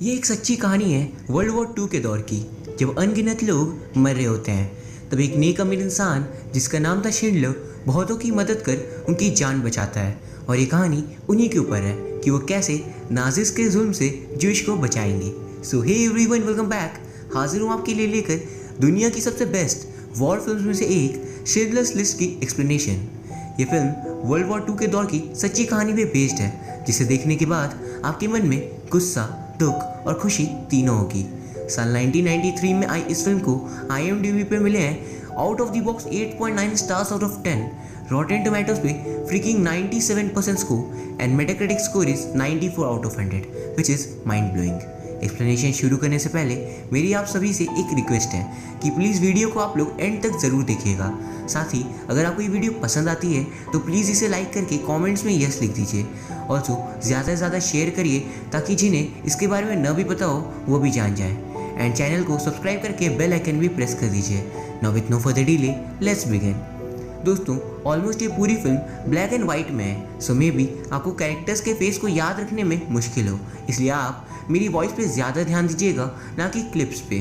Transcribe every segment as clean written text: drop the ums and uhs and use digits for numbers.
ये एक सच्ची कहानी है वर्ल्ड वॉर 2 के दौर की, जब अनगिनत लोग मर रहे होते हैं। तब एक नेक अमीर इंसान जिसका नाम था शिंडलर बहुतों की मदद कर उनकी जान बचाता है। और ये कहानी उन्हीं के ऊपर है कि वो कैसे नाजिस के जुल्म से ज्यूश को बचाएंगे। सो हे एवरीवन, वेलकम बैक। हाजिर हूँ आपके लिए लेकर दुनिया की सबसे बेस्ट वॉर फिल्म में से एक, शिंडलर्स लिस्ट की एक्सप्लेनेशन। ये फिल्म वर्ल्ड वॉर 2 के दौर की सच्ची कहानी पे बेस्ड है, जिसे देखने के बाद आपके मन में गुस्सा, दुख और खुशी तीनों होगी। साल 1993 में आई इस फिल्म को IMDb पे मिले हैं out of the box 8.9 stars out of 10, rotten tomatoes पे freaking 97% score and Metacritic score is 94 out of 100, which is mind blowing. Explanation शुरू करने से पहले मेरी आप सभी से एक रिक्वेस्ट है कि प्लीज़ वीडियो को आप लोग एंड तक ज़रूर देखिएगा। साथ ही अगर आपको ये वीडियो पसंद आती है तो प्लीज़ इसे लाइक करके कमेंट्स में यस लिख दीजिए। ऑल्सो ज़्यादा से ज़्यादा शेयर करिए ताकि जिन्हें इसके बारे में न भी पता हो वो भी जान जाए। एंड चैनल को सब्सक्राइब करके बेल आइकन भी प्रेस कर दीजिए। Now with no further delay, let's begin. दोस्तों, ऑलमोस्ट ये पूरी फिल्म ब्लैक एंड वाइट में है, सो मे बी आपको कैरेक्टर्स के फेस को याद रखने में मुश्किल हो, इसलिए आप मेरी वॉइस पे ज़्यादा ध्यान दीजिएगा, ना कि क्लिप्स पे।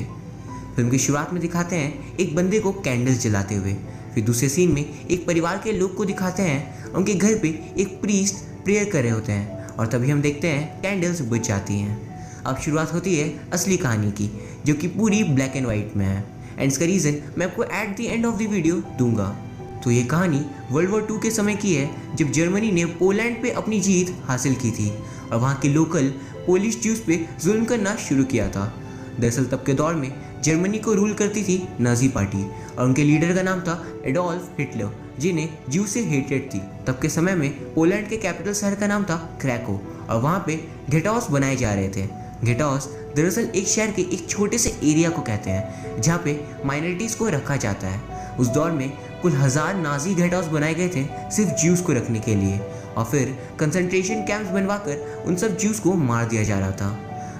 फिल्म की शुरुआत में दिखाते हैं एक बंदे को कैंडल्स जलाते हुए। फिर दूसरे सीन में एक परिवार के लोग को दिखाते हैं, उनके घर पे एक प्रीस्ट प्रेयर कर रहे होते हैं, और तभी हम देखते हैं कैंडल्स बुझ जाती हैं। अब शुरुआत होती है असली कहानी की, जो कि पूरी ब्लैक एंड वाइट में है, एंड इसका रीज़न मैं आपको at the end of the video दूंगा। तो ये कहानी वर्ल्ड वॉर 2 के समय की है, जब जर्मनी ने पोलैंड पे अपनी जीत हासिल की थी और वहाँ के लोकल पोलिश ज्यूज पे जुल्म करना शुरू किया था। दरअसल तब के दौर में जर्मनी को रूल करती थी नाजी पार्टी, और उनके लीडर का नाम था एडोल्फ हिटलर, जिन्हें ज्यू से हेटेड थी। तब के समय में पोलैंड के कैपिटल शहर का नाम था क्रैको, और वहाँ पे गेटहाउस बनाए जा रहे थे। गेटहाउस दरअसल एक शहर के एक छोटे से एरिया को कहते हैं जहाँ पे माइनॉरिटीज़ को रखा जाता है। उस दौर में कुल 1000 नाजी गेट हाउस बनाए गए थे सिर्फ ज्यूज को रखने के लिए, और फिर कंसंट्रेशन कैंप्स बनवाकर उन सब ज्यूज को मार दिया जा रहा था।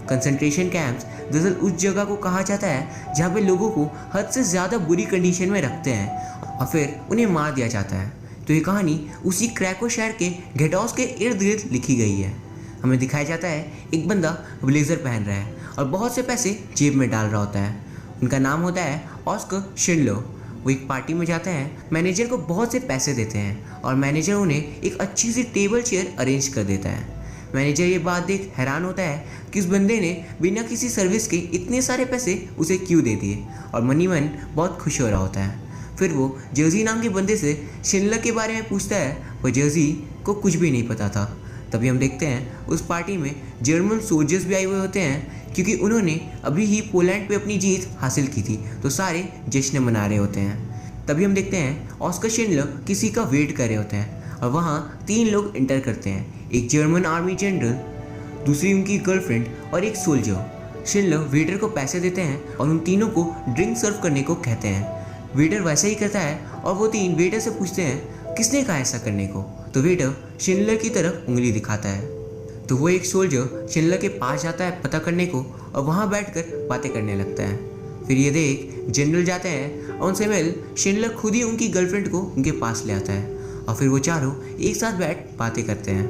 कंसंट्रेशन कैंप्स दरअसल उस जगह को कहा जाता है जहाँ पे लोगों को हद से ज़्यादा बुरी कंडीशन में रखते हैं और फिर उन्हें मार दिया जाता है। तो ये कहानी उसी क्रैको शहर के गेट हाउस के इर्द गिर्द लिखी गई है। हमें दिखाया जाता है एक बंदा ब्लेजर पहन रहा है और बहुत से पैसे जेब में डाल रहा होता है। उनका नाम होता है ऑस्कर शिंडलर। वो एक पार्टी में जाते हैं, मैनेजर को बहुत से पैसे देते हैं और मैनेजर उन्हें एक अच्छी सी टेबल चेयर अरेंज कर देता है। मैनेजर ये बात देख हैरान होता है कि उस बंदे ने बिना किसी सर्विस के इतने सारे पैसे उसे क्यों दे दिए, और मनी मन बहुत खुश हो रहा होता है। फिर वो जर्जी नाम के बंदे से शिंडलर के बारे में पूछता है, वो जर्जी को कुछ भी नहीं पता था। तभी हम देखते हैं उस पार्टी में जर्मन सोल्जर्स भी आए हुए होते हैं, क्योंकि उन्होंने अभी ही पोलैंड पे अपनी जीत हासिल की थी, तो सारे जश्न मना रहे होते हैं। तभी हम देखते हैं ऑस्कर शिंडलर किसी का वेट कर रहे होते हैं, और वहाँ 3 लोग इंटर करते हैं, एक जर्मन आर्मी जनरल, दूसरी उनकी गर्लफ्रेंड और एक सोल्जर। शिंडलर वेटर को पैसे देते हैं और उन तीनों को ड्रिंक सर्व करने को कहते हैं। वेटर वैसा ही करता है और वो 3 वेटर से पूछते हैं किसने कहा ऐसा करने को, तो वेटर शिंडलर की तरफ उंगली दिखाता है। तो वो एक सोल्जर शिंडलर के पास जाता है पता करने को, और वहाँ बैठकर बातें करने लगता है। फिर ये देख जनरल जाते हैं और उनसे मिल शिंडलर खुद ही उनकी गर्लफ्रेंड को उनके पास ले आता है, और फिर वो चारों एक साथ बैठ बातें करते हैं।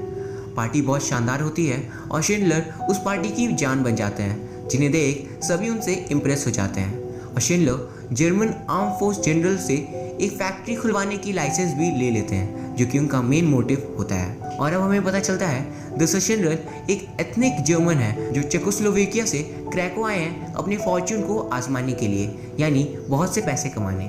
पार्टी बहुत शानदार होती है और शिंडलर उस पार्टी की जान बन जाते हैं, जिन्हें देख सभी उनसे इम्प्रेस हो जाते हैं। और Schindler German arm force general से एक फैक्ट्री खुलवाने की लाइसेंस भी ले लेते हैं, जो कि उनका मेन मोटिव होता है। और अब हमें पता चलता है दरअसल शिंडलर एक एथनिक जर्मन है जो चेकोस्लोवेकिया से क्रैको आए हैं अपने फॉर्च्यून को आजमाने के लिए, यानी बहुत से पैसे कमाने।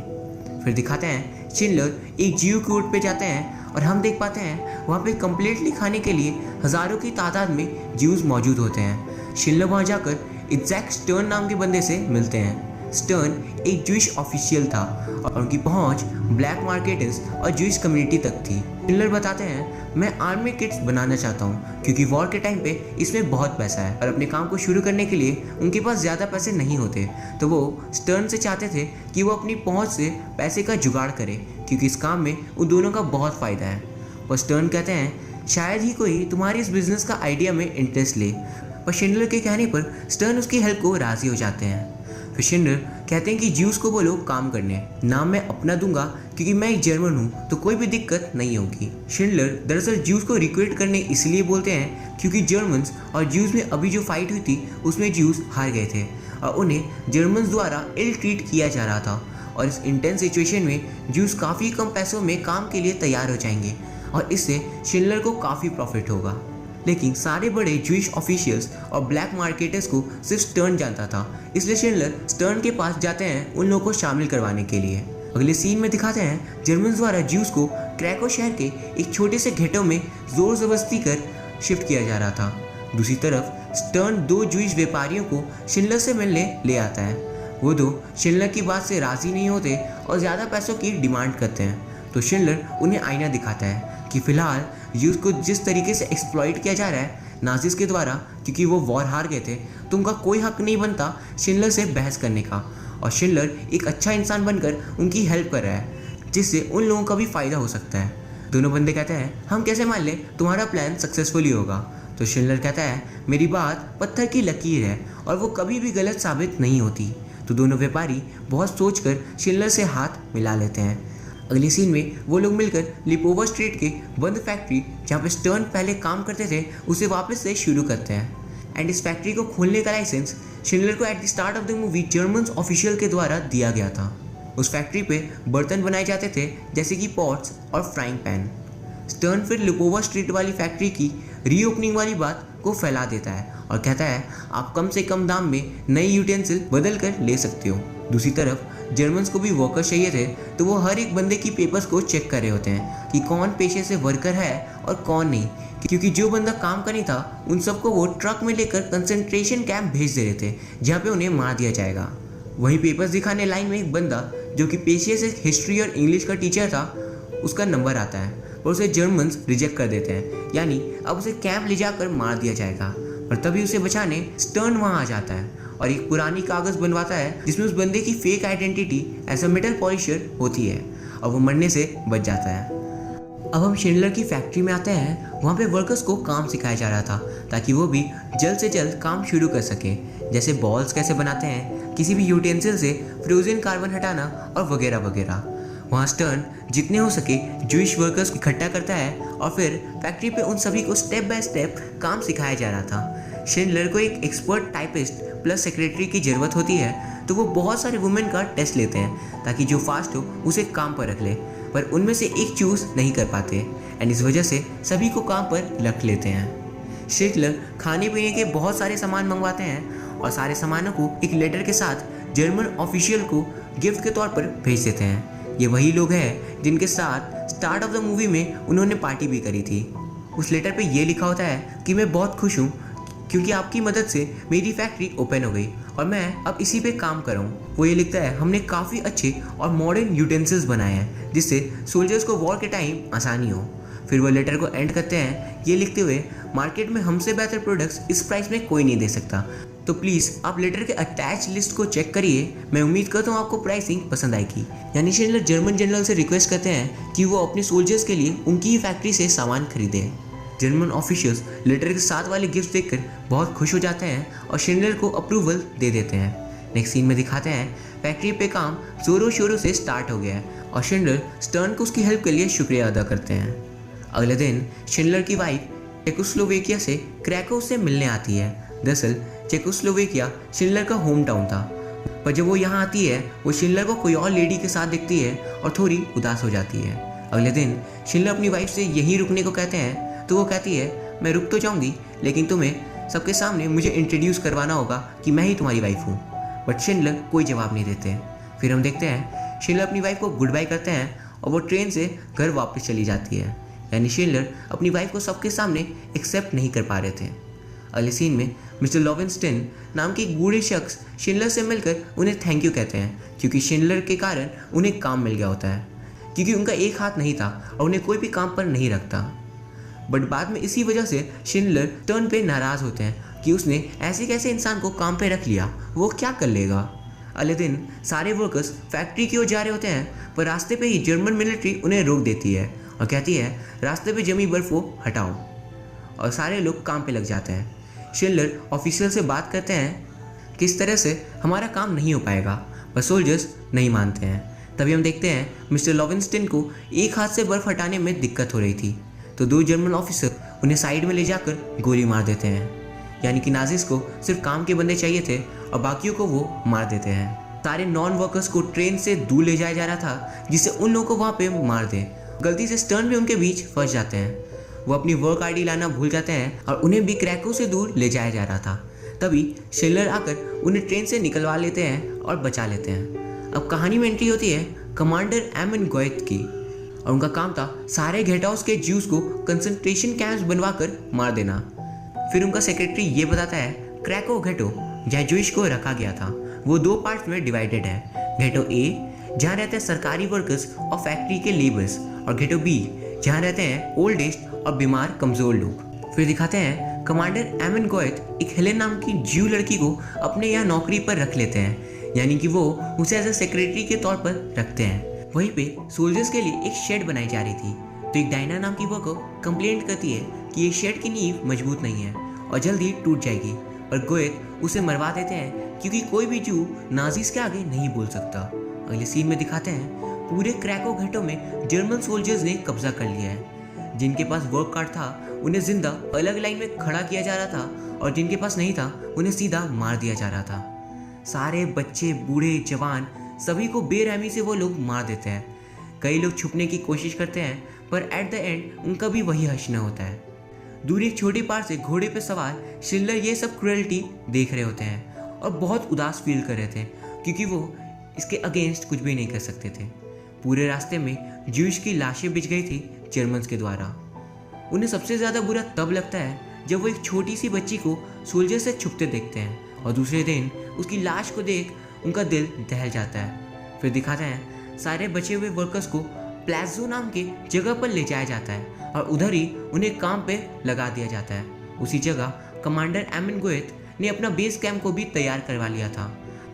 फिर दिखाते हैं शिंडलर एक ज्यू कोर्ट पे जाते हैं, और हम देख पाते हैं वहाँ पे कंप्लीट लिखाने के लिए हज़ारों की तादाद में ज्यूज मौजूद होते हैं। शिंडलर वहाँ जाकर इज़ैक स्टर्न नाम के बंदे से मिलते हैं। स्टर्न एक ज्यूइश ऑफिशियल था और उनकी पहुंच ब्लैक मार्केटर्स और ज्यूइश कम्युनिटी तक थी। शिंडलर बताते हैं मैं आर्मी किट्स बनाना चाहता हूं, क्योंकि वॉर के टाइम पे इसमें बहुत पैसा है, और अपने काम को शुरू करने के लिए उनके पास ज़्यादा पैसे नहीं होते। तो वो स्टर्न से चाहते थे कि वो अपनी पहुंच से पैसे का जुगाड़ करे, क्योंकि इस काम में उन दोनों का बहुत फ़ायदा है। और स्टर्न कहते हैं शायद ही कोई तुम्हारी इस बिज़नेस का आइडिया में इंटरेस्ट ले, पर शिंडलर के कहने पर स्टर्न उसकी हेल्प को राज़ी हो जाते हैं। फिर शिंडलर कहते हैं कि ज्यूस को बोलो काम करने, नाम मैं अपना दूंगा क्योंकि मैं एक जर्मन हूँ तो कोई भी दिक्कत नहीं होगी। शिंडलर दरअसल ज्यूस को रिक्रूट करने इसलिए बोलते हैं क्योंकि जर्मन्स और ज्यूस में अभी जो फाइट हुई थी उसमें ज्यूस हार गए थे और उन्हें जर्मन्स द्वारा इल ट्रीट किया जा रहा था और इस इंटेंस सिचुएशन में ज्यूस काफ़ी कम पैसों में काम के लिए तैयार हो जाएंगे और इससे शिंडलर को काफ़ी प्रॉफिट होगा। लेकिन सारे बड़े जूइश ऑफिशियल्स और ब्लैक मार्केटर्स को सिर्फ स्टर्न जानता था, इसलिए शिंडलर स्टर्न के पास जाते हैं उन लोगों को शामिल करवाने के लिए। अगले सीन में दिखाते हैं जर्मन्स द्वारा ज्यूस को क्रैको शहर के एक छोटे से घेटो में जोर जबरदस्ती कर शिफ्ट किया जा रहा था। दूसरी तरफ स्टर्न 2 जूइश व्यापारियों को शिंडलर से मिलने ले आता है। वो 2 शिंडलर की बात से राज़ी नहीं होते और ज़्यादा पैसों की डिमांड करते हैं तो शिंडलर उन्हें आईना दिखाता है कि फ़िलहाल ज्यूस को जिस तरीके से एक्सप्लॉइट किया जा रहा है नाज़िस के द्वारा क्योंकि वो वॉर हार गए थे तो उनका कोई हक नहीं बनता शिंडलर से बहस करने का और शिंडलर एक अच्छा इंसान बनकर उनकी हेल्प कर रहा है जिससे उन लोगों का भी फ़ायदा हो सकता है। दोनों बंदे कहते हैं हम कैसे मान लें तुम्हारा प्लान सक्सेसफुली होगा तो शिंडलर कहता है मेरी बात पत्थर की लकीर है और वो कभी भी गलत साबित नहीं होती। तो दोनों व्यापारी बहुत सोचकर शिंडलर से हाथ मिला लेते हैं। अगली सीन में वो लोग मिलकर लिपोवा स्ट्रीट के बंद फैक्ट्री जहाँ पे स्टर्न पहले काम करते थे उसे वापस से शुरू करते हैं एंड इस फैक्ट्री को खोलने का लाइसेंस शिंडलर को at the start of the movie Germans official के द्वारा दिया गया था। उस फैक्ट्री पे बर्तन बनाए जाते थे जैसे कि पॉट्स और फ्राइंग पैन। स्टर्न फिर लिपोवा स्ट्रीट वाली फैक्ट्री की रीओपनिंग वाली बात को फैला देता है और कहता है आप कम से कम दाम में नए यूटेंसिल बदल कर ले सकते हो। दूसरी तरफ जर्मन्स को भी वर्कर चाहिए थे तो वो हर एक बंदे की पेपर्स को चेक कर रहे होते हैं कि कौन पेशे से वर्कर है और कौन नहीं, क्योंकि जो बंदा काम का नहीं था उन सबको वो ट्रक में लेकर कंसंट्रेशन कैंप भेज दे रहे थे जहाँ पे उन्हें मार दिया जाएगा। वहीं पेपर्स दिखाने लाइन में एक बंदा जो कि पेशे से हिस्ट्री और इंग्लिश का टीचर था उसका नंबर आता है और उसे जर्मन्स रिजेक्ट कर देते हैं, यानी अब उसे कैंप ले जाकर मार दिया जाएगा। पर तभी उसे बचाने स्टर्न वहाँ आ जाता है और एक पुरानी कागज़ बनवाता है जिसमें उस बंदे की fake identity as a metal polisher होती है और वो मरने से बच जाता है। अब हम शिंडलर की फैक्ट्री में आते हैं। वहाँ पे वर्कर्स को काम सिखाया जा रहा था ताकि वो भी जल्द से जल्द काम शुरू कर सके, जैसे बॉल्स कैसे बनाते हैं, किसी भी यूटेंसिल से फ्रोजन कार्बन हटाना और वगैरह वगैरह। वहाँ स्टर्न जितने हो सके जूइश वर्कर्स को इकट्ठा करता है और फिर फैक्ट्री पे उन सभी को स्टेप बाय स्टेप काम सिखाया जा रहा था। शिंडलर को एक एक्सपर्ट टाइपिस्ट प्लस सेक्रेटरी की ज़रूरत होती है तो वो बहुत सारे वुमेन का टेस्ट लेते हैं ताकि जो फास्ट हो उसे काम पर रख ले, पर उनमें से एक चूज़ नहीं कर पाते एंड इस वजह से सभी को काम पर रख लेते हैं। शिंडलर खाने पीने के बहुत सारे सामान मंगवाते हैं और सारे सामानों को एक लेटर के साथ जर्मन ऑफिशियल को गिफ्ट के तौर पर भेज देते हैं। ये वही लोग हैं जिनके साथ स्टार्ट ऑफ द मूवी में उन्होंने पार्टी भी करी थी। उस लेटर पे ये लिखा होता है कि मैं बहुत खुश हूँ क्योंकि आपकी मदद से मेरी फैक्ट्री ओपन हो गई और मैं अब इसी पे काम कर रहा हूँ। वो ये लिखता है हमने काफ़ी अच्छे और मॉडर्न यूटेंसिल्स बनाए हैं जिससे सोल्जर्स को वॉर के टाइम आसानी हो। फिर वो लेटर को एंड करते हैं ये लिखते हुए मार्केट में हमसे बेहतर प्रोडक्ट्स इस प्राइस में कोई नहीं दे सकता, तो प्लीज़ आप लेटर के अटैच लिस्ट को चेक करिए। मैं उम्मीद करता हूँ आपको प्राइसिंग पसंद आएगी। यानी शिंडलर जर्मन जनरल से रिक्वेस्ट करते हैं कि वो अपने सोल्जर्स के लिए उनकी ही फैक्ट्री से सामान खरीदे। जर्मन ऑफिशियल्स लेटर के साथ वाले गिफ्ट देखकर बहुत खुश हो जाते हैं और शिंडलर को अप्रूवल दे देते हैं। नेक्स्ट सीन में दिखाते हैं फैक्ट्री पे काम जोरों शोरों से स्टार्ट हो गया है और शिंडलर स्टर्न को उसकी हेल्प के लिए शुक्रिया अदा करते हैं। अगले दिन शिंडलर की वाइफ चेकोस्लोवेकिया से क्रैको से मिलने आती है। दरअसल चेकोस्लोवेकिया शिंडलर का होम टाउन था, पर जब वो यहाँ आती है वो शिंडलर को कोई और लेडी के साथ दिखती है और थोड़ी उदास हो जाती है। अगले दिन शिंडलर अपनी वाइफ से यहीं रुकने को कहते हैं तो वो कहती है मैं रुक तो जाऊँगी लेकिन तुम्हें सबके सामने मुझे इंट्रोड्यूस करवाना होगा कि मैं ही तुम्हारी वाइफ हूँ। बट शिंडलर कोई जवाब नहीं देते। फिर हम देखते हैं शिंडलर अपनी वाइफ को गुड बाय करते हैं और वो ट्रेन से घर वापस चली जाती है। यानी शिंडलर अपनी वाइफ को सबके सामने एक्सेप्ट नहीं कर पा रहे थे। अगले सीन में मिस्टर लोवेनस्टाइन नाम के एक बूढ़े शख्स शिंडलर से मिलकर उन्हें थैंक यू कहते हैं क्योंकि शिंडलर के कारण उन्हें काम मिल गया होता है, क्योंकि उनका एक हाथ नहीं था और उन्हें कोई भी काम पर नहीं रखता। बट बाद में इसी वजह से शिंडलर टर्न पे नाराज़ होते हैं कि उसने ऐसे कैसे इंसान को काम पे रख लिया, वो क्या कर लेगा। अगले दिन सारे वर्कर्स फैक्ट्री की ओर जा रहे होते हैं पर रास्ते पे ही जर्मन मिलिट्री उन्हें रोक देती है और कहती है रास्ते पे जमी बर्फ को हटाओ और सारे लोग काम पे लग जाते हैं। शिंडलर ऑफिसर से बात करते हैं किस तरह से हमारा काम नहीं हो पाएगा, पर सोल्जर्स नहीं मानते हैं। तभी हम देखते हैं मिस्टर लॉवेंस्टिन को एक हाथ से बर्फ़ हटाने में दिक्कत हो रही थी, तो 2 जर्मन ऑफिसर उन्हें साइड में ले जाकर गोली मार देते हैं। यानी कि नाजिस को सिर्फ काम के बंदे चाहिए थे और बाकियों को वो मार देते हैं। सारे नॉन वर्कर्स को ट्रेन से दूर ले जाया जा रहा था, जिससे उन लोगों को वहाँ पे मार दें। गलती से स्टर्न भी उनके बीच फंस जाते हैं। वो अपनी वर्क आईडी लाना भूल जाते हैं और उन्हें भी क्रैको से दूर ले जाया जा रहा था। तभी शिल्लर आकर उन्हें ट्रेन से निकलवा लेते हैं और बचा लेते हैं। अब कहानी में एंट्री होती है कमांडर एमन गोएथ की, और उनका काम था सारे गेट हाउस के ज्यूज को कंसंट्रेशन कैंप्स बनवा कर मार देना। फिर उनका सेक्रेटरी ये बताता है क्रैको घेटो जहाँ ज्यूइश को रखा गया था वो 2 पार्ट्स में डिवाइडेड है। घेटो ए जहाँ रहते हैं सरकारी वर्कर्स और फैक्ट्री के लेबर्स, और घेटो बी जहाँ रहते हैं ओल्ड एज और बीमार कमज़ोर लोग। फिर दिखाते हैं कमांडर एमन गोएथ एक हेलेन नाम की ज्यू लड़की को अपने यहाँ नौकरी पर रख लेते हैं, यानी कि वो उसे एज ए सेक्रेटरी के तौर पर रखते हैं। वहीं पे सोल्जर्स के लिए एक शेड बनाई जा रही थी, तो एक डायना नाम की वर्कर कंप्लेंट करती है कि ये शेड की नींव मजबूत नहीं है और जल्दी टूट जाएगी, और गोएथ उसे मरवा देते हैं क्योंकि कोई भी जू नाजिस के आगे नहीं बोल सकता। अगले सीन में दिखाते हैं पूरे क्रैको घेटो में जर्मन सोल्जर्स ने कब्जा कर लिया है। जिनके पास वर्क कार्ड था उन्हें जिंदा अलग लाइन में खड़ा किया जा रहा था, और जिनके पास नहीं था उन्हें सीधा मार दिया जा रहा था। सारे बच्चे, बूढ़े, जवान सभी को बेरहमी से वो लोग मार देते हैं। कई लोग छुपने की कोशिश करते हैं, पर एट द एंड उनका भी वही हश्र होता है। दूर एक छोटी पार से घोड़े पर सवार शिल्लर ये सब क्रूएल्टी देख रहे होते हैं और बहुत उदास फील कर रहे थे, क्योंकि वो इसके अगेंस्ट कुछ भी नहीं कर सकते थे। पूरे रास्ते में ज्यूइश की लाशें बिछ गई थी जर्मन्स के द्वारा। उन्हें सबसे ज़्यादा बुरा तब लगता है जब वो एक छोटी सी बच्ची को सोल्जर से छुपते देखते हैं, और दूसरे दिन उसकी लाश को देख उनका दिल दहल जाता है। फिर दिखाते हैं सारे बचे हुए वर्कर्स को प्लाज़ो नाम के जगह पर ले जाया जाता है, और उधर ही उन्हें काम पे लगा दिया जाता है। उसी जगह कमांडर एमन गोएथ ने अपना बेस कैंप को भी तैयार करवा लिया था।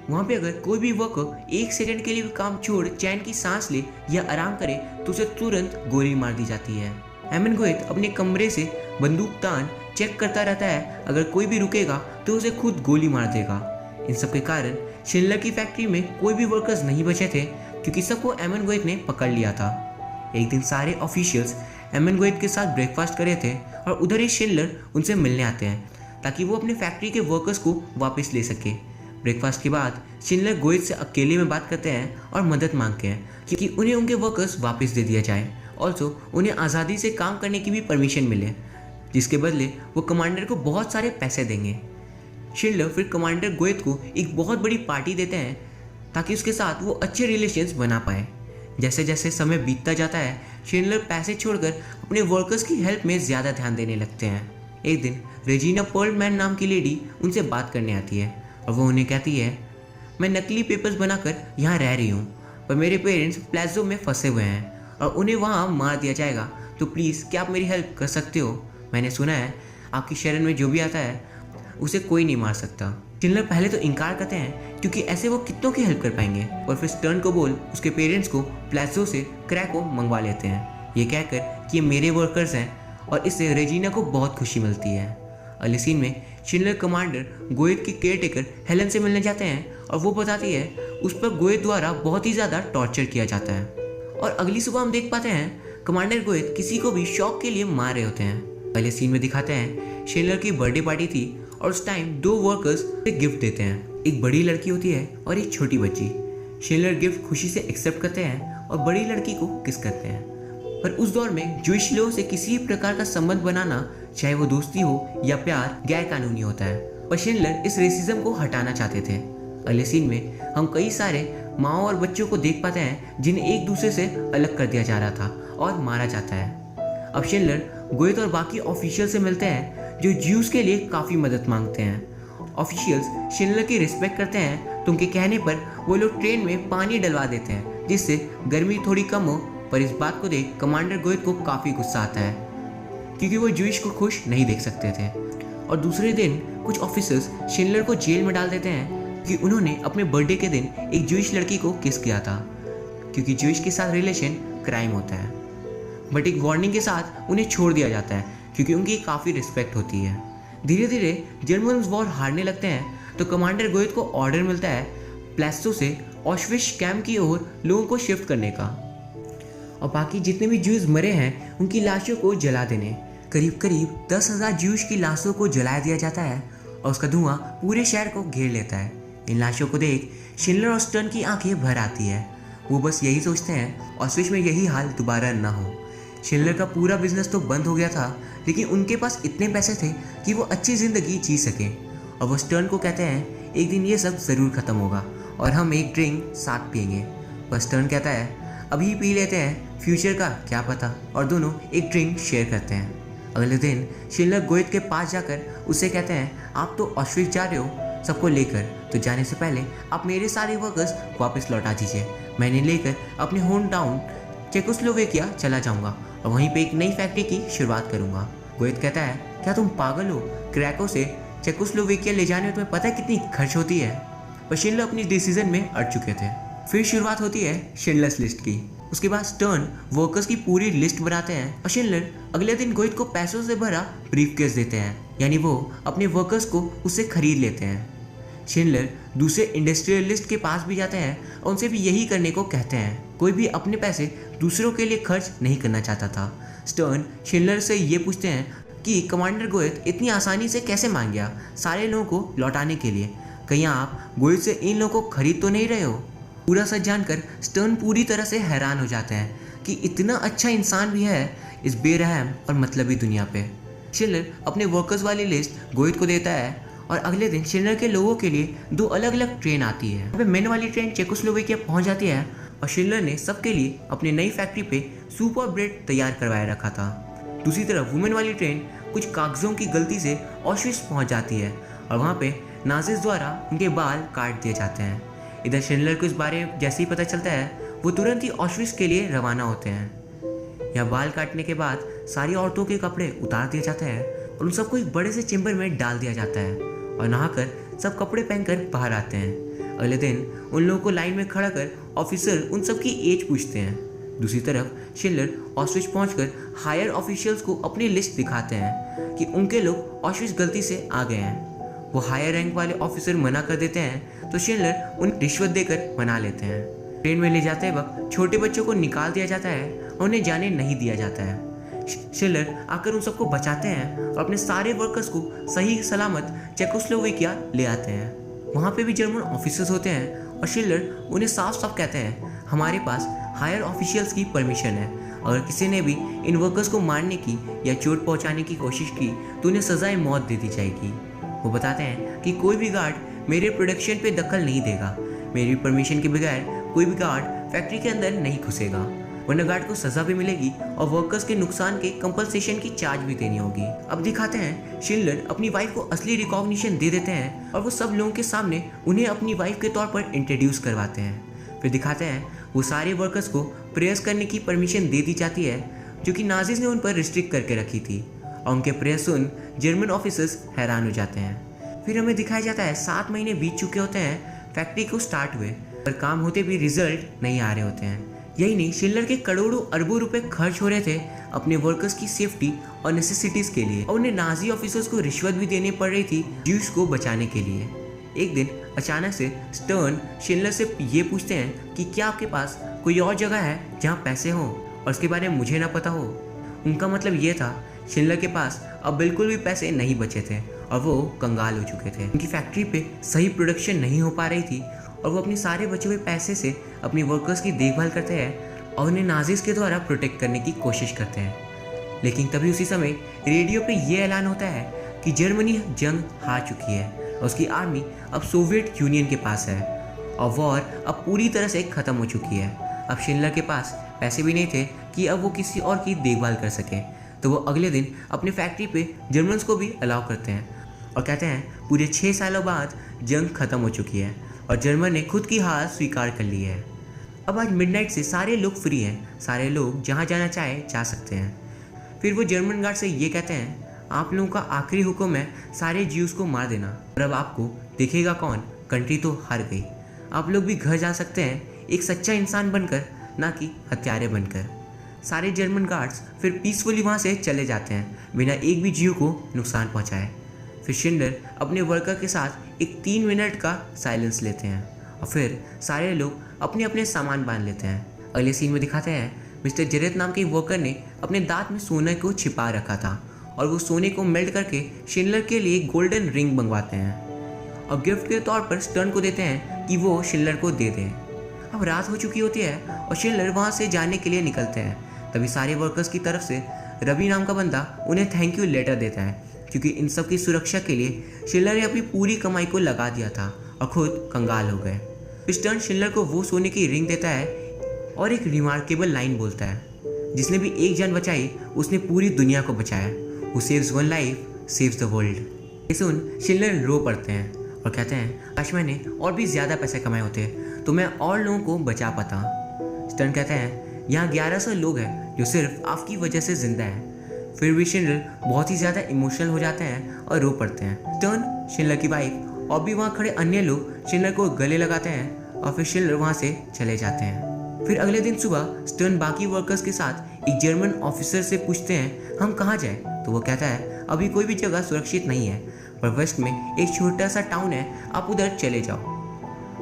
वहाँ पे अगर कोई भी वर्कर 1 सेकंड के लिए भी काम छोड़ चैन की सांस ले या आराम करे तो उसे तुरंत गोली मार दी जाती है। एमन गोएथ अपने कमरे से बंदूक तान चेक करता रहता है, अगर कोई भी रुकेगा तो उसे खुद गोली मार देगा। इन सब के कारण शिल्लर की फैक्ट्री में कोई भी वर्कर्स नहीं बचे थे, क्योंकि सबको एमन गोएथ ने पकड़ लिया था। एक दिन सारे ऑफिशियल्स एमन गोएथ के साथ ब्रेकफास्ट कर रहे थे, और उधर ही शिल्लर उनसे मिलने आते हैं ताकि वो अपने फैक्ट्री के वर्कर्स को वापस ले सके। ब्रेकफास्ट के बाद शिल्लर गोएथ से अकेले में बात करते हैं और मदद मांगते हैं कि उन्हें उनके वर्कर्स वापस दे दिया जाए, ऑल्सो उन्हें आज़ादी से काम करने की भी परमिशन मिले, जिसके बदले वो कमांडर को बहुत सारे पैसे देंगे। शिल्लर फिर कमांडर गोएथ को एक बहुत बड़ी पार्टी देते हैं ताकि उसके साथ वो अच्छे रिलेशंस बना पाए। जैसे जैसे समय बीतता जाता है, शिल्लर पैसे छोड़कर अपने वर्कर्स की हेल्प में ज़्यादा ध्यान देने लगते हैं। एक दिन रेजिना पर्लमैन नाम की लेडी उनसे बात करने आती है, और वो उन्हें कहती है मैं नकली पेपर्स बनाकर यहाँ रह रही हूँ, पर मेरे पेरेंट्स प्लाज़ो में फंसे हुए हैं और उन्हें वहाँ मार दिया जाएगा, तो प्लीज़ क्या आप मेरी हेल्प कर सकते हो? मैंने सुना है आपकी शरण में जो भी आता है उसे कोई नहीं मार सकता। शिल्लर पहले तो इनकार करते हैं, क्योंकि ऐसे वो कितनों की हेल्प कर पाएंगे, और फिर स्टर्न को बोल उसके पेरेंट्स को प्लाज़ो से क्रैको मंगवा लेते हैं, ये कहकर कि ये मेरे वर्कर्स हैं, और इससे रेजिना को बहुत खुशी मिलती है। अगले सीन में शिल्लर कमांडर गोएथ की केयरटेकर हेलन से मिलने जाते हैं, और वो बताती है उस पर गोएथ द्वारा बहुत ही ज़्यादा टॉर्चर किया जाता है। और अगली सुबह हम देख पाते हैं कमांडर गोएथ किसी को भी शौक के लिए मार रहे होते हैं। अगले सीन में दिखाते हैं शिल्लर की बर्थडे पार्टी थी, और उस टाइम 2 वर्कर्स गिफ्ट देते हैं। एक बड़ी लड़की होती है और एक छोटी बच्ची। शिल्लर गिफ्ट खुशी से एक्सेप्ट करते हैं और बड़ी लड़की को किस करते हैं। पर उस दौर में ज्यूइश लोगों से किसी प्रकार का संबंध बनाना, चाहे वो दोस्ती हो या प्यार, गैर कानूनी होता है, पर शिल्लर इस रेसिज्म को हटाना चाहते थे। अगले सीन में हम कई सारे माओ और बच्चों को देख पाते हैं जिन्हें एक दूसरे से अलग कर दिया जा रहा था और मारा जाता है। अब शिल्लर गोएथ और बाकी ऑफिशियल से मिलते हैं जो ज्यूज के लिए काफ़ी मदद मांगते हैं। ऑफिशियल्स शिल्लर की रिस्पेक्ट करते हैं, तो उनके कहने पर वो लोग ट्रेन में पानी डलवा देते हैं, जिससे गर्मी थोड़ी कम हो। पर इस बात को देख कमांडर गोएथ को काफ़ी गुस्सा आता है, क्योंकि वो ज्यूइश को खुश नहीं देख सकते थे। और दूसरे दिन कुछ ऑफिसर्स शिल्लर को जेल में डाल देते हैं कि उन्होंने अपने बर्थडे के दिन एक ज्यूइश लड़की को किस किया था, क्योंकि ज्यूइश के साथ रिलेशन क्राइम होता है। बट एक वार्निंग के साथ उन्हें छोड़ दिया जाता है, क्योंकि उनकी काफ़ी रिस्पेक्ट होती है। धीरे धीरे जर्मन्स वॉर हारने लगते हैं, तो कमांडर गोयत को ऑर्डर मिलता है प्लेस्टो से ऑश्विट्ज़ कैंप की ओर लोगों को शिफ्ट करने का और बाकी जितने भी ज्यूज मरे हैं उनकी लाशों को जला देने। करीब करीब 10,000 ज्यूज की लाशों को जला दिया जाता है और उसका धुआं पूरे शहर को घेर लेता है। इन लाशों को देख शिंडलर और स्टर्न की आंखें भर आती है। वो बस यही सोचते हैं ऑश्विट्ज़ में यही हाल दोबारा ना हो। शिंडलर का पूरा बिजनेस तो बंद हो गया था, लेकिन उनके पास इतने पैसे थे कि वो अच्छी ज़िंदगी जी सकें और वो स्टर्न को कहते हैं एक दिन ये सब ज़रूर ख़त्म होगा और हम एक ड्रिंक साथ पियेंगे। पर स्टर्न कहता है अभी पी लेते हैं, फ्यूचर का क्या पता, और दोनों एक ड्रिंक शेयर करते हैं। अगले दिन शिंडलर गोयत के पास जाकर उससे कहते हैं आप तो ऑश्विट्ज़ जा रहे हो सबको लेकर, तो जाने से पहले आप मेरे सारे वर्कर्स वापस लौटा दीजिए। मैं इन्हें लेकर अपने होम टाउन चेकोस्लोवेकिया चला जाऊंगा और वहीं पे एक नई फैक्ट्री की शुरुआत करूंगा। गोयत कहता है क्या तुम पागल हो, क्रैको से चेकोस्लोवेकिया ले जाने में तुम्हें पता है कितनी खर्च होती है। पर शिंडलर अपनी डिसीजन में अड़ चुके थे। फिर शुरुआत होती है शिंडलर्स लिस्ट की। उसके बाद स्टर्न वर्कर्स की पूरी लिस्ट बनाते हैं और शिंडलर अगले दिन गोयत को पैसों से भरा ब्रीफकेस देते हैं, यानी वो अपने वर्कर्स को उससे खरीद लेते हैं। शिंडलर दूसरे इंडस्ट्रियलिस्ट के पास भी जाते हैं और उनसे भी यही करने को कहते हैं। कोई भी अपने पैसे दूसरों के लिए खर्च नहीं करना चाहता था। स्टर्न शिंडलर से ये पूछते हैं कि कमांडर गोयत इतनी आसानी से कैसे मान गया सारे लोगों को लौटाने के लिए, कहीं आप गोयत से इन लोगों को खरीद तो नहीं रहे हो। पूरा सच जानकर स्टर्न पूरी तरह से हैरान हो जाते हैं कि इतना अच्छा इंसान भी है इस बेरहम और मतलबी दुनिया पे। शिंडलर अपने वर्कर्स वाली लिस्ट गोयत को देता है और अगले दिन शिंडलर के लोगों के लिए 2 अलग अलग ट्रेन आती है। अब मेन वाली ट्रेन चेकोस्लोवेकिया पहुंच जाती है और शिंडलर ने सबके लिए अपनी नई फैक्ट्री पे सूप और ब्रेड तैयार करवाया रखा था। दूसरी तरफ वुमेन वाली ट्रेन कुछ कागजों की गलती से ऑश्विट्ज़ पहुंच जाती है और वहाँ पे नाजिस द्वारा उनके बाल काट दिए जाते हैं। इधर शिंडलर को इस बारे में जैसे ही पता चलता है वो तुरंत ही ऑश्विट्ज़ के लिए रवाना होते हैं। यहाँ बाल काटने के बाद सारी औरतों के कपड़े उतार दिए जाते हैं और उन सबको एक बड़े से चेम्बर में डाल दिया जाता है और नहाकर सब कपड़े पहनकर बाहर आते हैं। अगले दिन उन लोगों को लाइन में खड़ा कर ऑफिसर उन सब की एज पूछते हैं। दूसरी तरफ शिंडलर ऑश्विट्ज़ पहुंचकर हायर ऑफिशियल्स को अपनी लिस्ट दिखाते हैं कि उनके लोग ऑश्विट्ज़ गलती से आ गए हैं। वो हायर रैंक वाले ऑफिसर मना कर देते हैं तो शिंडलर उन रिश्वत देकर मना लेते हैं। ट्रेन में ले जाते वक्त छोटे बच्चों को निकाल दिया जाता है और उन्हें जाने नहीं दिया जाता है। शिंडलर आकर उन सबको बचाते हैं और अपने सारे वर्कर्स को सही सलामत चेकोस्लोवेकिया ले आते हैं। वहाँ पे भी जर्मन ऑफिसर्स होते हैं और शिंडलर उन्हें साफ साफ कहते हैं हमारे पास हायर ऑफिशियल्स की परमिशन है, अगर किसी ने भी इन वर्कर्स को मारने की या चोट पहुँचाने की कोशिश की तो उन्हें सजाए मौत दे दी जाएगी। वो बताते हैं कि कोई भी गार्ड मेरे प्रोडक्शन पे दखल नहीं देगा, मेरी परमिशन के बगैर कोई भी गार्ड फैक्ट्री के अंदर नहीं घुसेगा, वरना गार्ड को सज़ा भी मिलेगी और वर्कर्स के नुकसान के कंपनसेशन की चार्ज भी देनी होगी। अब दिखाते हैं शिंडलर अपनी वाइफ को असली रिकॉग्निशन दे देते हैं और वो सब लोगों के सामने उन्हें अपनी वाइफ के तौर पर इंट्रोड्यूस करवाते हैं। फिर दिखाते हैं वो सारे वर्कर्स को प्रेयर्स करने की परमिशन दे दी जाती है जो कि नाजिस ने उन पर रिस्ट्रिक्ट करके रखी थी और उनके प्रेयर सुन जर्मन ऑफिसर्स हैरान हो जाते हैं। फिर हमें दिखाया जाता है 7 महीने बीत चुके होते हैं फैक्ट्री को स्टार्ट हुए, पर काम होते भी रिजल्ट नहीं आ रहे होते हैं। यही नहीं, शिंडलर के करोड़ों अरबों रुपए खर्च हो रहे थे अपने वर्कर्स की सेफ्टी और नेसेसिटीज के लिए और उन्हें नाजी ऑफिसर्स को रिश्वत भी देनी पड़ रही थी ज्यूस को बचाने के लिए। एक दिन अचानक से स्टर्न शिंडलर से ये पूछते हैं कि क्या आपके पास कोई और जगह है जहाँ पैसे हों और उसके बारे में मुझे ना पता हो। उनका मतलब ये था शिंडलर के पास अब बिल्कुल भी पैसे नहीं बचे थे और वो कंगाल हो चुके थे। उनकी फैक्ट्री पे सही प्रोडक्शन नहीं हो पा रही थी और वो अपने सारे बचे हुए पैसे से अपनी वर्कर्स की देखभाल करते हैं और उन्हें नाजिस के द्वारा प्रोटेक्ट करने की कोशिश करते हैं। लेकिन तभी उसी समय रेडियो पे ये ऐलान होता है कि जर्मनी जंग हार चुकी है और उसकी आर्मी अब सोवियत यूनियन के पास है और वॉर अब पूरी तरह से ख़त्म हो चुकी है। अब शिंडलर के पास पैसे भी नहीं थे कि अब वो किसी और की देखभाल कर सकें, तो वो अगले दिन अपनी फैक्ट्री पे जर्मन्स को भी अलाउ करते हैं और कहते हैं पूरे 6 सालों बाद जंग ख़त्म हो चुकी है और जर्मन ने खुद की हार स्वीकार कर ली है। अब आज मिडनाइट से सारे लोग फ्री हैं, सारे लोग जहाँ जाना चाहे जा सकते हैं। फिर वो जर्मन गार्ड से ये कहते हैं आप लोगों का आखिरी हुक्म है सारे ज्यूस को मार देना और अब आपको देखेगा कौन, कंट्री तो हार गई। आप लोग भी घर जा सकते हैं एक सच्चा इंसान बनकर, ना कि हत्यारे बनकर। सारे जर्मन गार्ड्स फिर पीसफुली वहाँ से चले जाते हैं बिना एक भी जीव को नुकसान पहुँचाए। फिर शिंडलर अपने वर्कर के साथ एक 3 मिनट का साइलेंस लेते हैं और फिर सारे लोग अपने अपने सामान बांध लेते हैं। अगले सीन में दिखाते हैं मिस्टर जेरेथ नाम के वर्कर ने अपने दांत में सोने को छिपा रखा था और वो सोने को मेल्ट करके शिंडलर के लिए गोल्डन रिंग मंगवाते हैं और गिफ्ट के तौर पर स्टर्न को देते हैं कि वो शिंडलर को दे दें। अब रात हो चुकी होती है और शिंडलर वहाँ से जाने के लिए निकलते हैं। तभी सारे वर्कर्स की तरफ से रवि नाम का बंदा उन्हें थैंक यू लेटर देता है, क्योंकि इन सब की सुरक्षा के लिए शिंडलर ने अपनी पूरी कमाई को लगा दिया था और खुद कंगाल हो गए। स्टर्न शिंडलर को वो सोने की रिंग देता है और एक रिमार्केबल लाइन बोलता है, जिसने भी एक जान बचाई उसने पूरी दुनिया को बचाया। Who saves one life saves the world। ये सुन शिंडलर रो पड़ते हैं और कहते हैं काश मैंने और भी ज़्यादा पैसे कमाए होते तो मैं और लोगों को बचा पाता। स्टर्न कहते हैं यहाँ 1100 लोग हैं जो सिर्फ आपकी वजह से जिंदा हैं। फिर भी शिंडलर बहुत ही ज़्यादा इमोशनल हो जाते हैं और रो पड़ते हैं। स्टर्न, शिंडलर की वाइफ और भी वहाँ खड़े अन्य लोग शिंडलर को गले लगाते हैं और फिर शिंडलर वहाँ से चले जाते हैं। फिर अगले दिन सुबह स्टर्न बाकी वर्कर्स के साथ एक जर्मन ऑफिसर से पूछते हैं हम कहाँ जाएं? तो वो कहता है अभी कोई भी जगह सुरक्षित नहीं है, पर वेस्ट में एक छोटा सा टाउन है, आप उधर चले जाओ।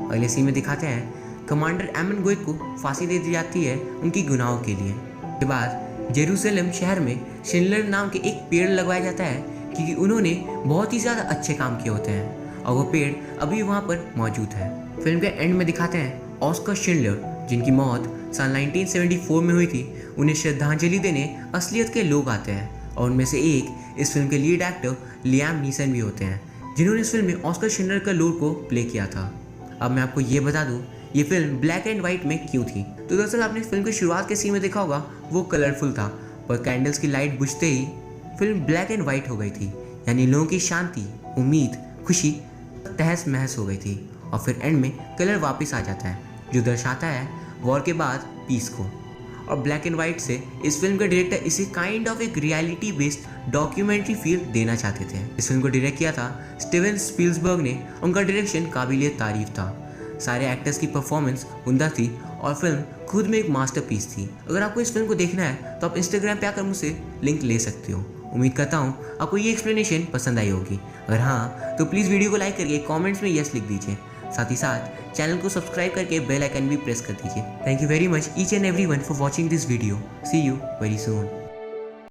अगले सीन में दिखाते हैं कमांडर एमन गोइक को फांसी दे दी जाती है उनकी गुनाहों के लिए। उसके बाद जेरूसलम शहर में शिंडलर नाम के एक पेड़ लगवाया जाता है, क्योंकि उन्होंने बहुत ही ज़्यादा अच्छे काम किए होते हैं और वो पेड़ अभी वहाँ पर मौजूद है। फिल्म के एंड में दिखाते हैं ऑस्कर शिंडलर, जिनकी मौत साल 1974 में हुई थी, उन्हें श्रद्धांजलि देने असलियत के लोग आते हैं और उनमें से एक इस फिल्म के लीड एक्टर लियाम नीसन भी होते हैं, जिन्होंने इस फिल्म में ऑस्कर शिंडलर का रोल को प्ले किया था। अब मैं आपको ये बता दूं ये फिल्म ब्लैक एंड वाइट में क्यों थी। तो दरअसल आपने फिल्म की शुरुआत के सीन में देखा होगा वो कलरफुल था, पर कैंडल्स की लाइट बुझते ही फिल्म ब्लैक एंड वाइट हो गई थी, यानी लोगों की शांति, उम्मीद, खुशी तहस महस हो गई थी और फिर एंड में कलर वापस आ जाता है जो दर्शाता है वॉर के बाद पीस को। और ब्लैक एंड वाइट से इस फिल्म के डायरेक्टर इसे काइंड ऑफ एक रियलिटी बेस्ड डॉक्यूमेंट्री फील देना चाहते थे। इस फिल्म को डायरेक्ट किया था स्टीवन स्पील्सबर्ग ने। उनका डायरेक्शन काबिलिय तारीफ था, सारे एक्टर्स की परफॉर्मेंस उम्दा थी और फिल्म खुद में एक मास्टरपीस थी। अगर आपको इस फिल्म को देखना है तो आप इंस्टाग्राम पे आकर मुझसे लिंक ले सकते हो। उम्मीद करता हूँ आपको ये एक्सप्लेनेशन पसंद आई होगी। अगर हाँ तो प्लीज़ वीडियो को लाइक करके कमेंट्स में यस लिख दीजिए। साथ ही साथ चैनल को सब्सक्राइब करके बेल आइकन भी प्रेस कर दीजिए। Thank you very much each and everyone for watching this video. See you very soon.